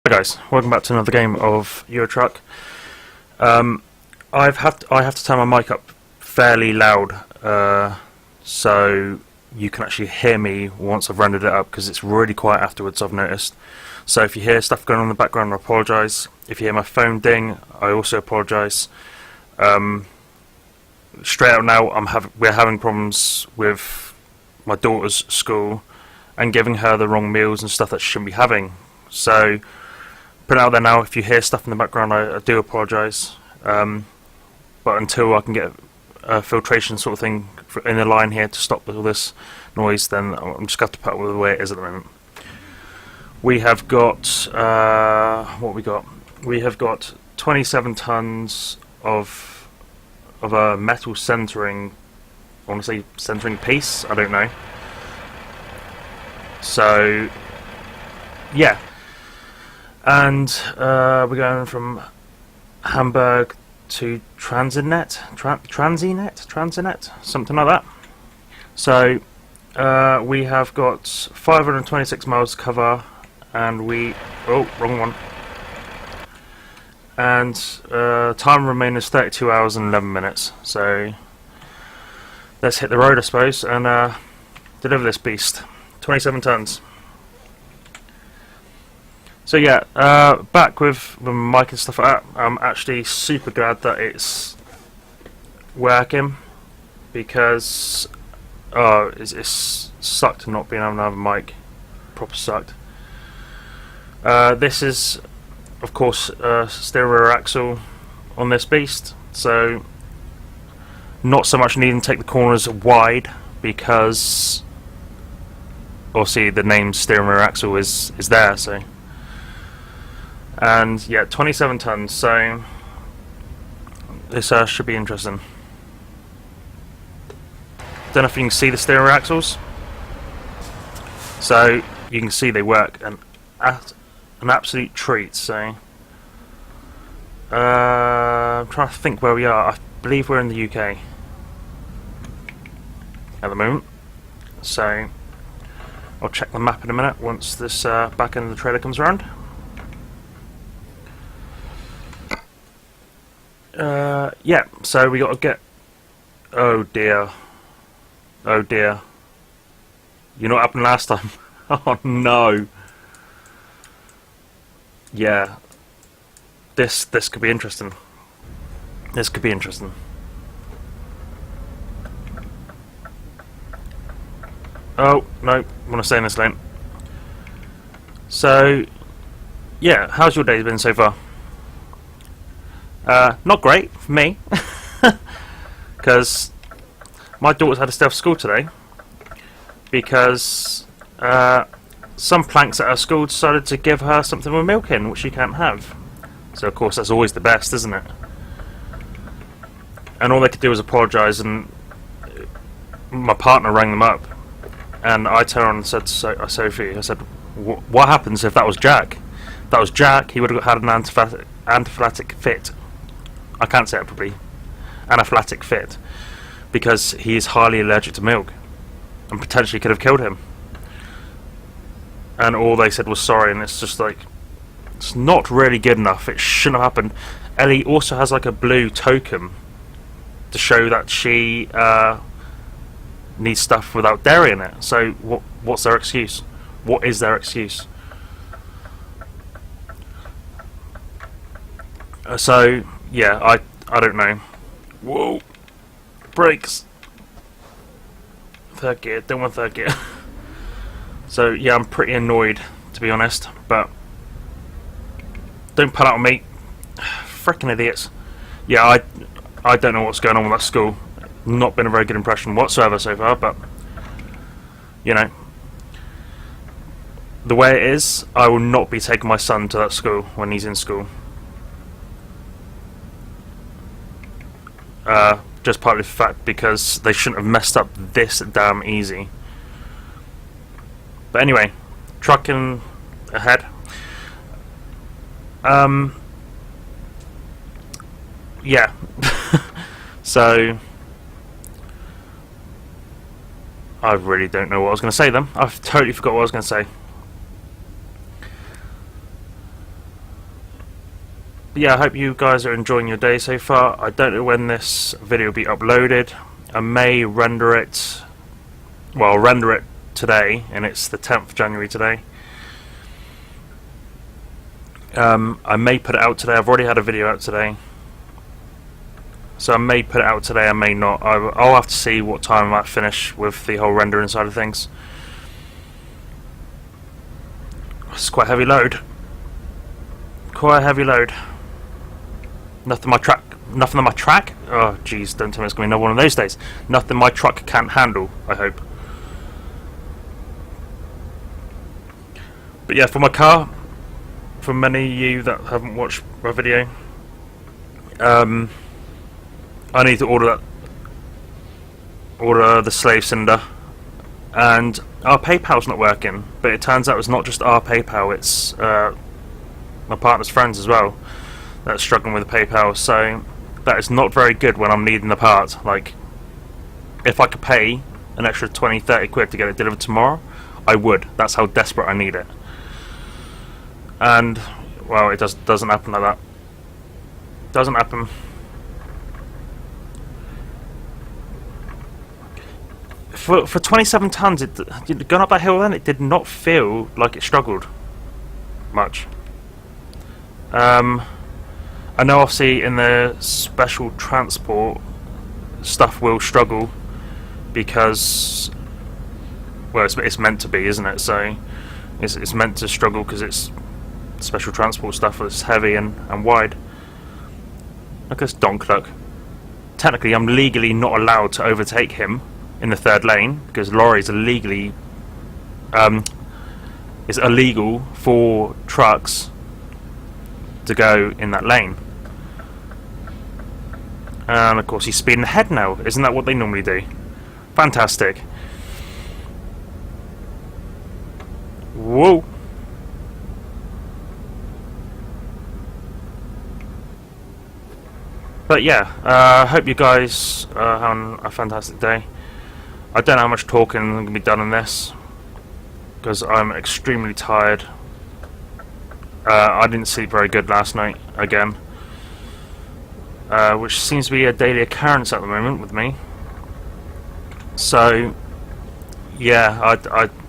Hi guys, welcome back to another game of Euro Truck. I have to turn my mic up fairly loud so you can actually hear me once I've rendered it up, because it's really quiet afterwards, I've noticed. So if you hear stuff going on in the background, I apologise. If you hear my phone ding, I also apologise. Straight out now, we're having problems with my daughter's school and giving her the wrong meals and stuff that she shouldn't be having. So put it out there now, if you hear stuff in the background, I do apologise. But until I can get a filtration sort of thing in the line here to stop all this noise, then I'm just going to have to put up with the way it is at the moment. We have got, what we got? We have got 27 tons of a metal centering, I want to say centering piece, I don't know. So, yeah. And we're going from Hamburg to TransiNet, TransiNet, something like that. So we have got 526 miles to cover, and wrong one. And time remaining is 32 hours and 11 minutes. So let's hit the road, I suppose, and deliver this beast. 27 tons. So yeah, back with the mic and stuff like that. I'm actually super glad that it's working, because it's sucked not being able to have a mic. Proper sucked. This is, of course, steering rear axle on this beast, so not so much needing to take the corners wide, because obviously the name steering rear axle is there. So. And yeah, 27 tons, so this should be interesting. Don't know if you can see the steering wheel axles. So you can see they work an absolute treat. So I'm trying to think where we are. I believe we're in the UK at the moment. So I'll check the map in a minute once this back end of the trailer comes around. Yeah, so we got to get. Oh dear. Oh dear. You know what happened last time? Oh no. Yeah. This could be interesting. This could be interesting. Oh no, I want to stay in this lane. So yeah, how's your day been so far? Not great for me, because my daughter's had a day off school today, because some planks at her school decided to give her something with milk in, which she can't have. So of course that's always the best, isn't it? And all they could do was apologise, and my partner rang them up, and I turned around and said to Sophie, I said, what happens if that was Jack? If that was Jack, he would have had an anaphylactic fit. I can't say it properly. Anaphylactic fit, because he is highly allergic to milk, and potentially could have killed him. And all they said was sorry, and it's just like, it's not really good enough. It shouldn't have happened. Ellie also has like a blue token to show that she needs stuff without dairy in it. So what's their excuse? What is their excuse? So yeah, I don't know. Whoa, brakes. Third gear, don't want third gear. So yeah, I'm pretty annoyed, to be honest, but don't pull out on me. Frickin' idiots. Yeah, I don't know what's going on with that school. Not been a very good impression whatsoever so far, but you know, the way it is, I will not be taking my son to that school when he's in school. Just partly for the fact because they shouldn't have messed up this damn easy. But anyway, trucking ahead. Yeah. So I really don't know what I was going to say then. I've totally forgot what I was going to say. But yeah, I hope you guys are enjoying your day so far. I don't know when this video will be uploaded. I may render it, well, I'll render it today, and it's the 10th of January today. I may put it out today. I've already had a video out today, so I may put it out today, I may not. I'll have to see what time I might finish with the whole rendering side of things. It's quite a heavy load. Quite a heavy load. Nothing on my track. Oh jeez, don't tell me it's going to be another one of those days. Nothing my truck can't handle, I hope. But yeah, for my car, for many of you that haven't watched my video, I need to order the slave cylinder, and our PayPal's not working. But it turns out it's not just our PayPal; it's my partner's friends as well that's struggling with the PayPal. So that is not very good when I'm needing the part. Like, if I could pay an extra 20-30 quid to get it delivered tomorrow, I would. That's how desperate I need it. And well, it doesn't happen like that. Doesn't happen. For 27 tons, going up that hill then, it did not feel like it struggled much. I know obviously in the special transport stuff will struggle because, well, it's meant to be, isn't it? So it's meant to struggle because it's special transport stuff that's heavy and wide. Look at this donk, look. Technically I'm legally not allowed to overtake him in the third lane because lorries are legally it's illegal for trucks to go in that lane. And of course he's speeding ahead now. Isn't that what they normally do? Fantastic. Whoa. But yeah, I hope you guys are having a fantastic day. I don't know how much talking I'm going to be done in this because I'm extremely tired. I didn't sleep very good last night again, which seems to be a daily occurrence at the moment with me. So yeah,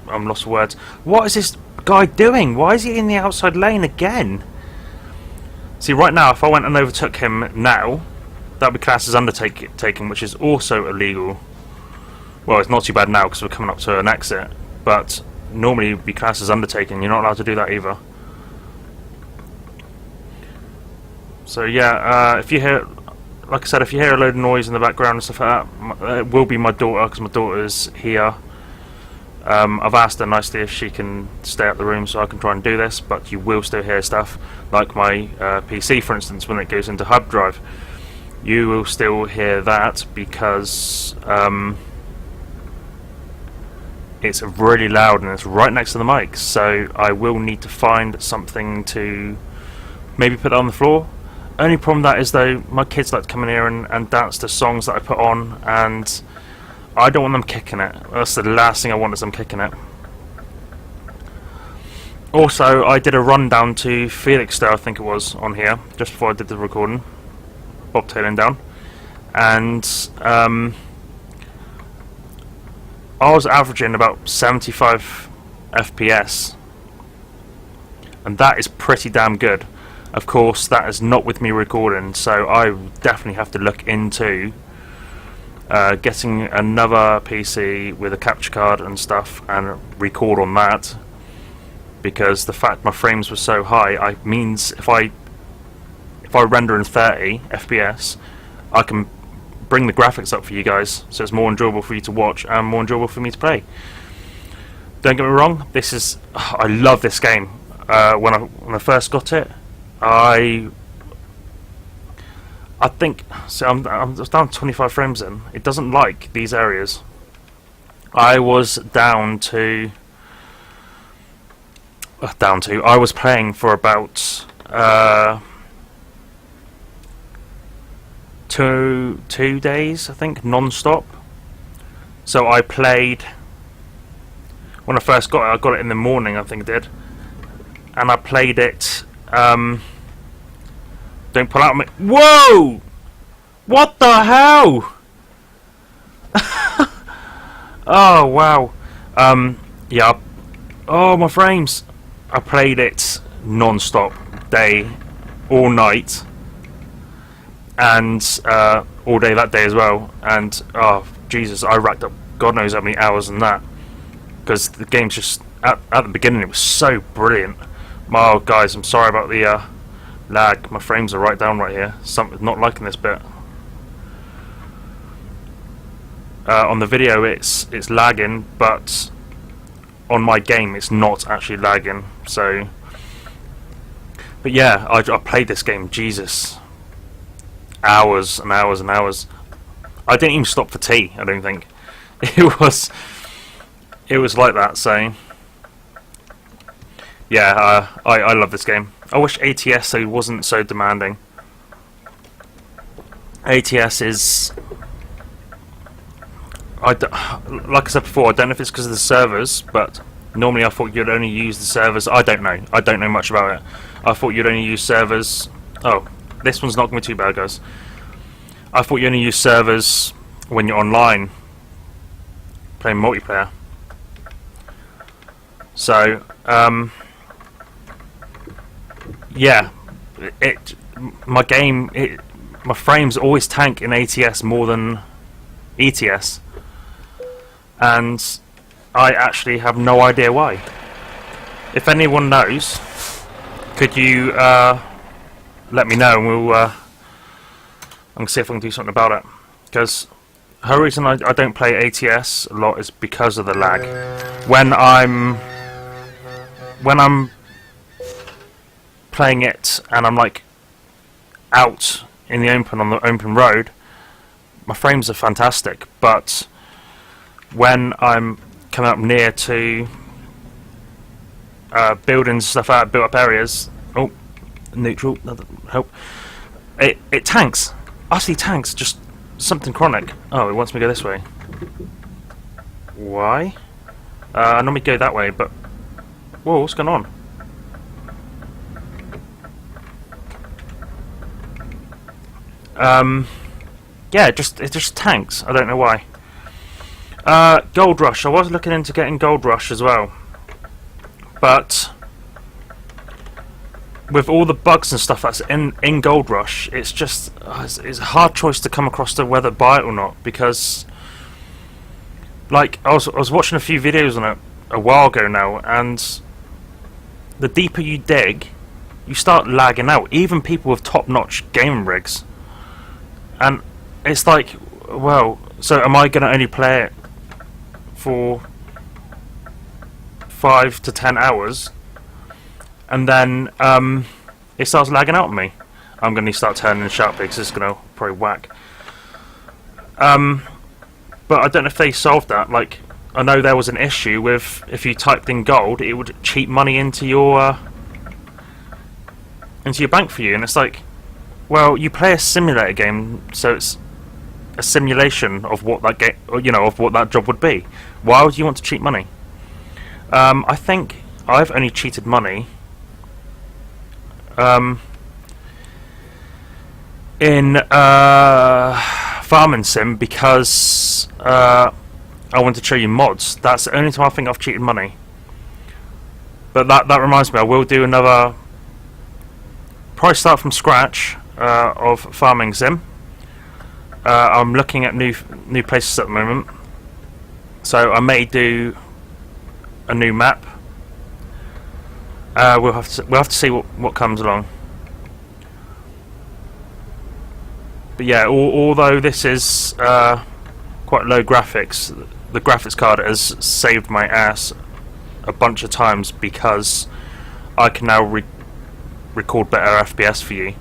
I'm lost for words. What is this guy doing? Why is he in the outside lane again? See, right now, if I went and overtook him now, that would be classed as undertaking, which is also illegal. Well, it's not too bad now because we're coming up to an exit, but normally it would be classed as undertaking. You're not allowed to do that either. So yeah, if you hear, like I said, if you hear a load of noise in the background and stuff like that, it will be my daughter because my daughter's here. I've asked her nicely if she can stay out the room so I can try and do this, but you will still hear stuff like my PC, for instance, when it goes into hub drive. You will still hear that because it's really loud and it's right next to the mic, so I will need to find something to maybe put on the floor. Only problem with that is though, my kids like to come in here and dance to songs that I put on, and I don't want them kicking it. That's the last thing I want, is them kicking it. Also, I did a run down to Felixstowe, I think it was, on here, just before I did the recording, bobtailing down, and I was averaging about 75 FPS, and that is pretty damn good. Of course, that is not with me recording, so I definitely have to look into getting another PC with a capture card and stuff and record on that, because the fact my frames were so high means if I render in 30 FPS, I can bring the graphics up for you guys, so it's more enjoyable for you to watch and more enjoyable for me to play. Don't get me wrong, I love this game. When I first got it, I think, so I'm down 25 frames in. It doesn't like these areas. I was down to I was playing for about two days, I think, non-stop. So I played, when I first got it, I got it in the morning, I think I did, and I played it Don't pull out on me. Whoa! What the hell? Oh wow. Yeah. Oh, my frames. I played it non-stop, day, all night, and all day that day as well. And oh Jesus, I racked up God knows how many hours in that, because the game's just at the beginning it was so brilliant. Oh guys, I'm sorry about the lag. My frames are right down right here. Something not liking this bit. On the video it's lagging, but on my game it's not actually lagging. So, but yeah, I played this game, Jesus, hours and hours and hours. I didn't even stop for tea, I don't think. It was like that. So yeah, I love this game. I wish ATS wasn't so demanding. ATS is, like I said before, I don't know if it's because of the servers, but normally I thought you'd only use the servers. I don't know much about it. I thought you'd only use servers. Oh, this one's not going to be too bad, guys. I thought you only use servers when you're online playing multiplayer. So yeah, my frames always tank in ATS more than ETS, and I actually have no idea why. If anyone knows, could you let me know, and we'll I'm gonna see if I can do something about it. Because the whole reason I don't play ATS a lot is because of the lag. When I'm playing it and I'm like out in the open on the open road, my frames are fantastic, but when I'm coming up near to building stuff out, built up areas, oh, neutral, that'll help, it tanks, utterly tanks, just something chronic. Oh, it wants me to go this way. Why? I normally go that way, but whoa, what's going on? Yeah, it just tanks. I don't know why. Gold Rush. I was looking into getting Gold Rush as well, but with all the bugs and stuff that's in Gold Rush, it's just it's a hard choice to come across to whether buy it or not, because like I was watching a few videos on it a while ago now, and the deeper you dig, you start lagging out. Even people with top-notch gaming rigs. And it's like, well, so am I going to only play it for 5 to 10 hours, and then it starts lagging out on me? I'm going to start turning sharp because it's going to probably whack. But I don't know if they solved that. Like, I know there was an issue with if you typed in gold, it would cheat money into your bank for you, and it's like, well, you play a simulator game, so it's a simulation of what that game, of what that job would be. Why would you want to cheat money? I think I've only cheated money in Farming Sim because I want to show you mods. That's the only time I think I've cheated money. But that reminds me, I will do another probably start from scratch of Farming Sim. I'm looking at new places at the moment, so I may do a new map. We'll have to see what comes along. But yeah, although this is quite low graphics, the graphics card has saved my ass a bunch of times because I can now record better FPS for you.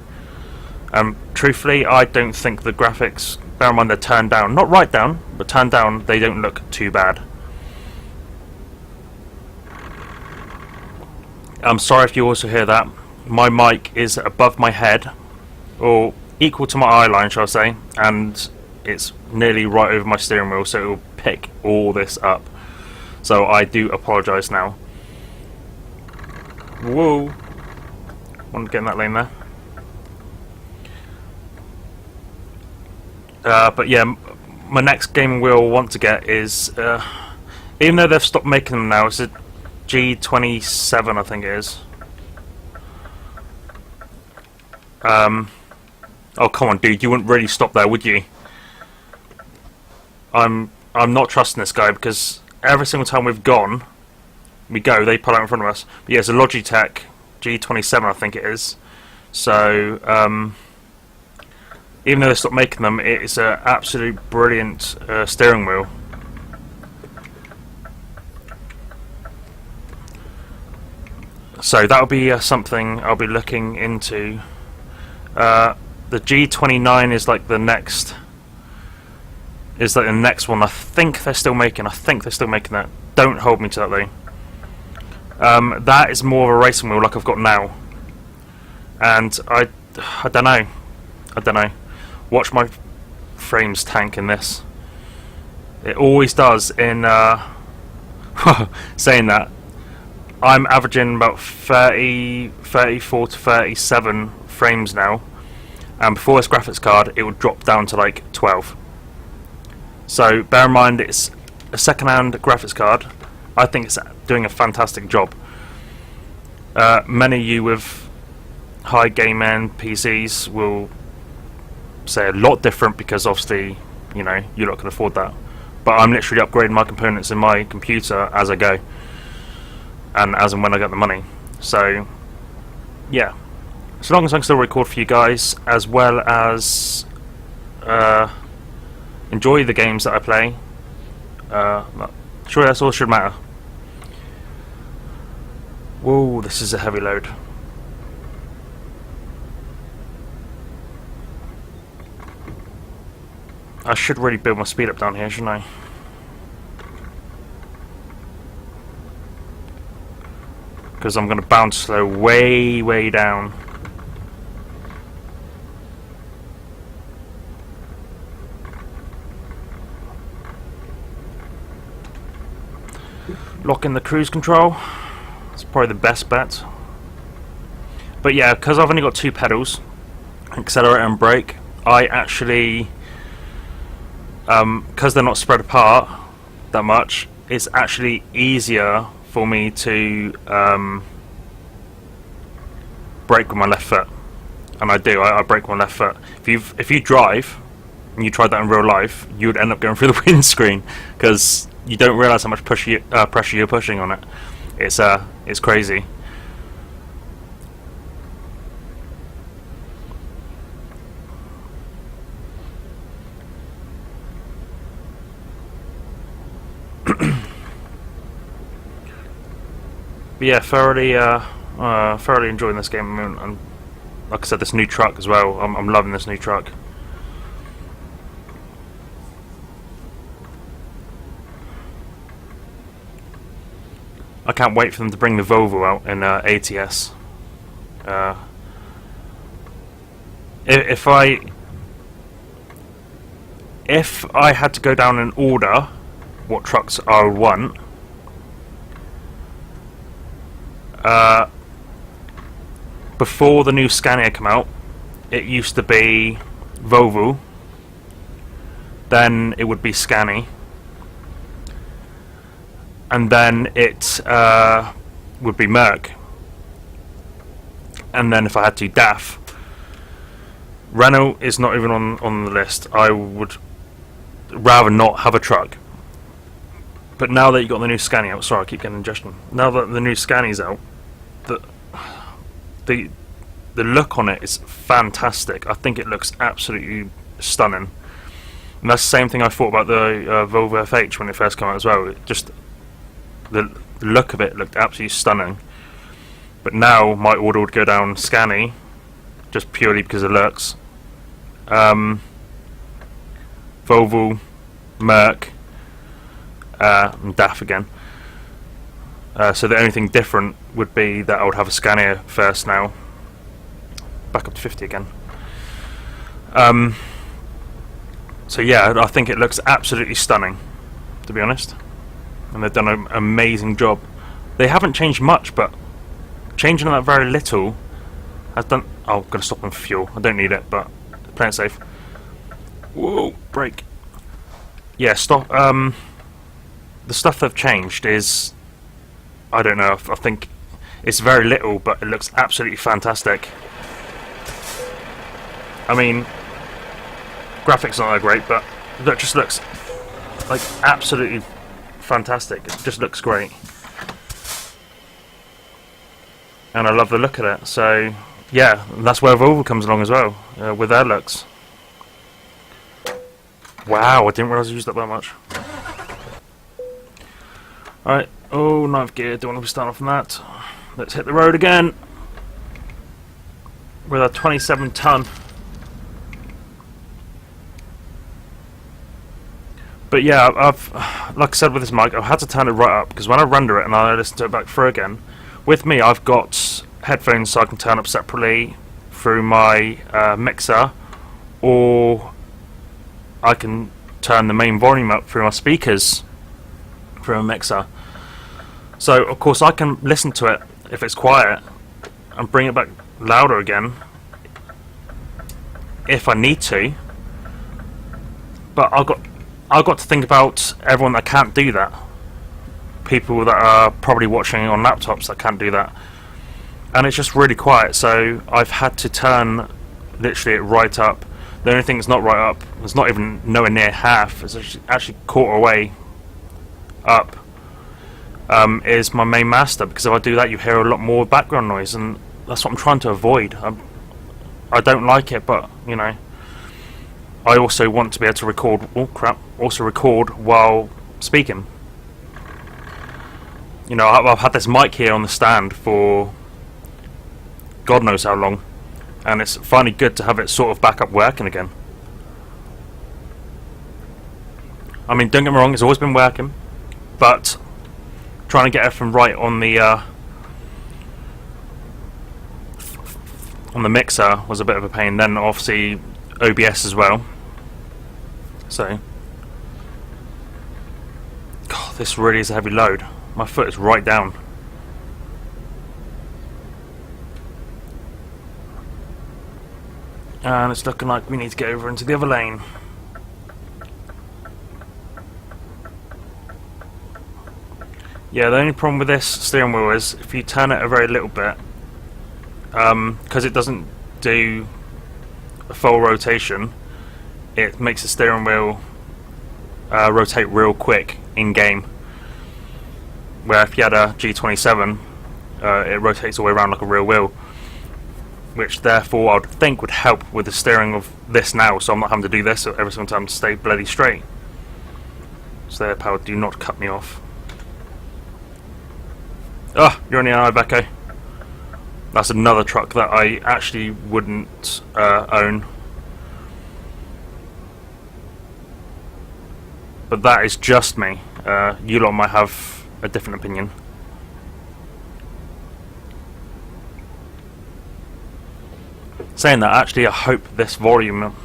Truthfully, I don't think the graphics, bear in mind they're turned down, not right down, but turned down, they don't look too bad. I'm sorry if you also hear that. My mic is above my head, or equal to my eye line, shall I say, and it's nearly right over my steering wheel, so it will pick all this up. So I do apologise now. Whoa! Want to get in that lane there. But yeah, my next gaming wheel I want to get is, even though they've stopped making them now, it's a G27, I think it is. Oh come on, dude! You wouldn't really stop there, would you? I'm not trusting this guy because every single time we go, they pull out in front of us. But yeah, it's a Logitech G27, I think it is. So even though they stopped making them, it's an absolute brilliant steering wheel. So that'll be something I'll be looking into. The G29 is like the next. Is like the next one. I think they're still making. That. Don't hold me to that though. That is more of a racing wheel, like I've got now. And I don't know. Watch my frames tank in this. It always does. In saying that, I'm averaging about 34 to 37 frames now, and before this graphics card it would drop down to like 12. So bear in mind it's a second-hand graphics card. I think it's doing a fantastic job. Many of you with high game end PCs will say a lot different because obviously, you know, you're not going to afford that. But I'm literally upgrading my components in my computer as I go, and as and when I get the money. So yeah, as long as I can still record for you guys, as well as enjoy the games that I play, sure, that's all that should matter. Whoa, this is a heavy load. I should really build my speed up down here, shouldn't I? Because I'm going to bounce slow way down. Lock in the cruise control. It's probably the best bet. But yeah, because I've only got two pedals, accelerator and brake, I actually, because they're not spread apart that much, it's actually easier for me to brake with my left foot, and I do. I brake with my left foot. If you drive and you tried that in real life, you would end up going through the windscreen because you don't realise how much pressure you're pushing on it. It's crazy. But yeah, thoroughly enjoying this game, and like I said, this new truck as well. I'm loving this new truck. I can't wait for them to bring the Volvo out in ATS. If I had to go down and order what trucks I would want, before the new Scania came out, it used to be Volvo, then it would be Scania, and then it would be Merc, and then if I had to, DAF. Renault is not even on the list. I would rather not have a truck. But now that you got the new Scania out, sorry, I keep getting indigestion. Now that the new Scania's out, the look on it is fantastic. I think it looks absolutely stunning. And that's the same thing I thought about the Volvo FH when it first came out as well. It just, the look of it looked absolutely stunning. But now my order would go down Scania, just purely because of looks. Volvo, Merc, and DAF again. So the only thing different would be that I would have a Scania first now. Back up to 50 again. So yeah, I think it looks absolutely stunning, to be honest. And they've done an amazing job. They haven't changed much, but changing that very little has done... Oh, I'm going to stop on fuel. I don't need it, but playing it safe. Whoa, break. Yeah, stop. The stuff they've changed is, I don't know, I think it's very little, but it looks absolutely fantastic. I mean, graphics aren't that great, but it just looks like absolutely fantastic. It just looks great. And I love the look of it. So, yeah, that's where Volvo comes along as well, with their looks. Wow, I didn't realise I used that much. Alright, oh, ninth gear, don't want to be starting off from that. Let's hit the road again with a 27 ton. But yeah, I've, like I said with this mic, I've had to turn it right up because when I render it and I listen to it back through again, with me I've got headphones so I can turn up separately through my mixer, or I can turn the main volume up through my speakers through a mixer. So of course I can listen to it if it's quiet and bring it back louder again if I need to. But I've got to think about everyone that can't do that. People that are probably watching on laptops that can't do that. And it's just really quiet, so I've had to turn literally it right up. The only thing that's not right up, it's not even nowhere near half, it's actually quarter way up, is my main master, because if I do that you hear a lot more background noise, and that's what I'm trying to avoid. I don't like it, but you know, I also want to be able to record, oh crap, also record while speaking. You know, I've had this mic here on the stand for God knows how long, and it's finally good to have it sort of back up working again. I mean, don't get me wrong, it's always been working, but trying to get everything right on the mixer was a bit of a pain. Then obviously OBS as well. So, God, this really is a heavy load. My foot is right down. And it's looking like we need to get over into the other lane. Yeah, the only problem with this steering wheel is if you turn it a very little bit, because it doesn't do a full rotation, it makes the steering wheel rotate real quick in game. Where if you had a G27, it rotates all the way around like a real wheel, which therefore I would think would help with the steering of this now, so I'm not having to do this every single time to stay bloody straight. So there, power, do not cut me off. Ah, you're on the Iveco. That's another truck that I actually wouldn't own. But that is just me. You lot might have a different opinion. Saying that, actually I hope this volume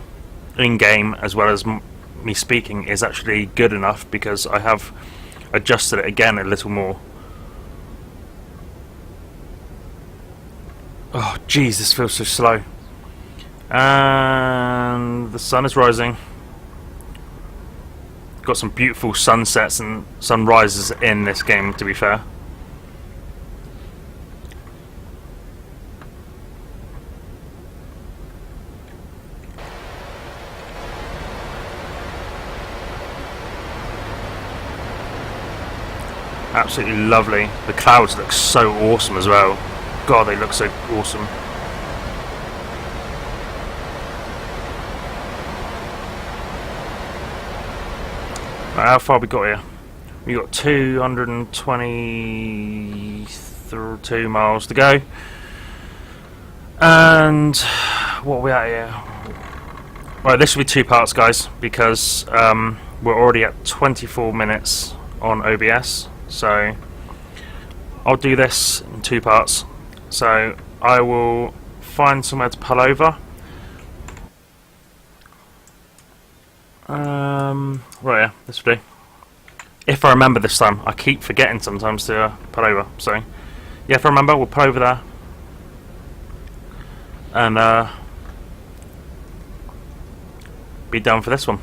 in game as well as me speaking is actually good enough, because I have adjusted it again a little more. Oh jeez, this feels so slow. And the sun is rising. Got some beautiful sunsets and sunrises in this game, to be fair. Absolutely lovely. The clouds look so awesome as well. God, they look so awesome. Right, how far we got here? We got 222 miles to go. And what are we at here? Right, this will be two parts, guys, because we're already at 24 minutes on OBS. So I'll do this in two parts. So I will find somewhere to pull over. Right, yeah, this will do. If I remember this time. I keep forgetting sometimes to pull over. So yeah, if I remember, we'll pull over there. And be done for this one.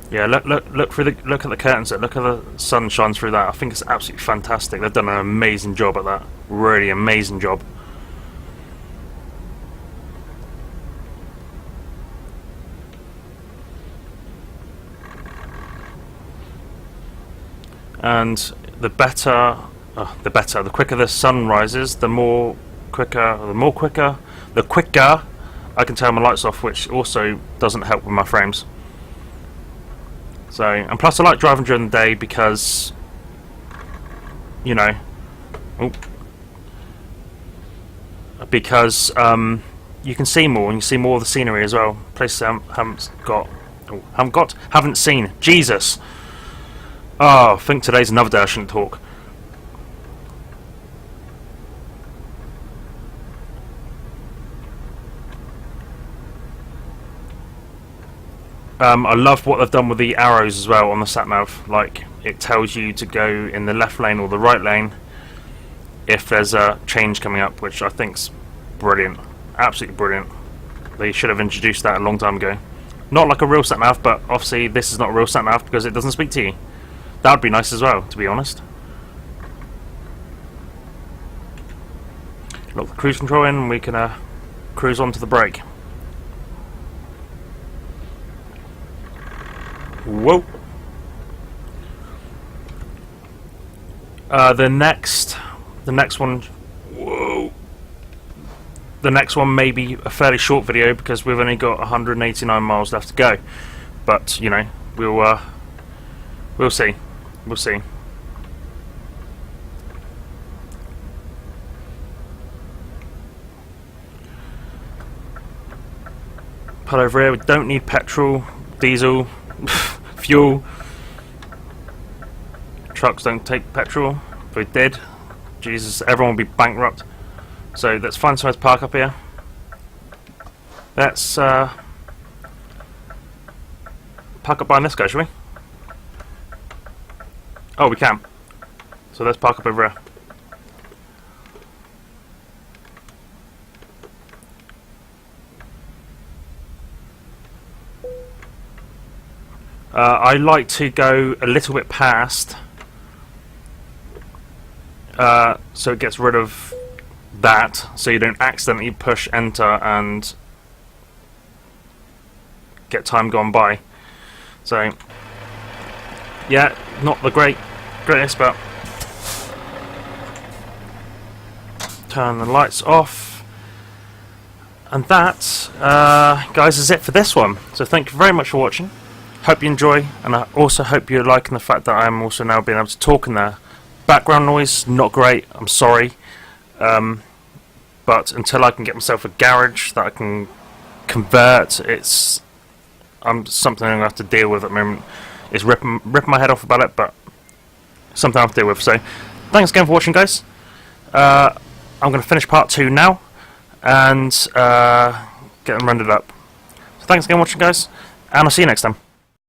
Yeah, look at the curtains. Look at the sun shines through that. I think it's absolutely fantastic. They've done an amazing job at that. Really amazing job. And the quicker the sun rises, the quicker I can turn my lights off, which also doesn't help with my frames. So, and plus I like driving during the day because, you know, because you can see more and you see more of the scenery as well. Places I haven't seen. Jesus. Oh, I think today's another day I shouldn't talk. I love what they've done with the arrows as well on the sat-nav. Like, it tells you to go in the left lane or the right lane if there's a change coming up, which I think's brilliant. Absolutely brilliant. They should have introduced that a long time ago. Not like a real sat-nav, but obviously this is not a real sat-nav because it doesn't speak to you. That would be nice as well, to be honest. Lock the cruise control in and we can cruise on to the brake. Whoa. The next one. Whoa. The next one may be a fairly short video because we've only got 189 miles left to go. But you know, we'll see. We'll see. Pull over here. We don't need petrol, diesel. Fuel. Trucks don't take petrol. If we did, Jesus, everyone would be bankrupt. So let's find somewhere to park up here. Let's park up behind this guy, shall we? Oh, we can. So let's park up over here. I like to go a little bit past, so it gets rid of that, so you don't accidentally push enter and get time gone by. So, yeah, not the greatest, but turn the lights off. And that, guys, is it for this one. So thank you very much for watching. Hope you enjoy, and I also hope you're liking the fact that I'm also now being able to talk in there. Background noise, not great, I'm sorry. But until I can get myself a garage that I can convert, it's something I'm going to have to deal with at the moment. It's ripping my head off about it, but something I have to deal with. So, thanks again for watching, guys. I'm going to finish part 2 now, and get them rendered up. So thanks again for watching, guys, and I'll see you next time.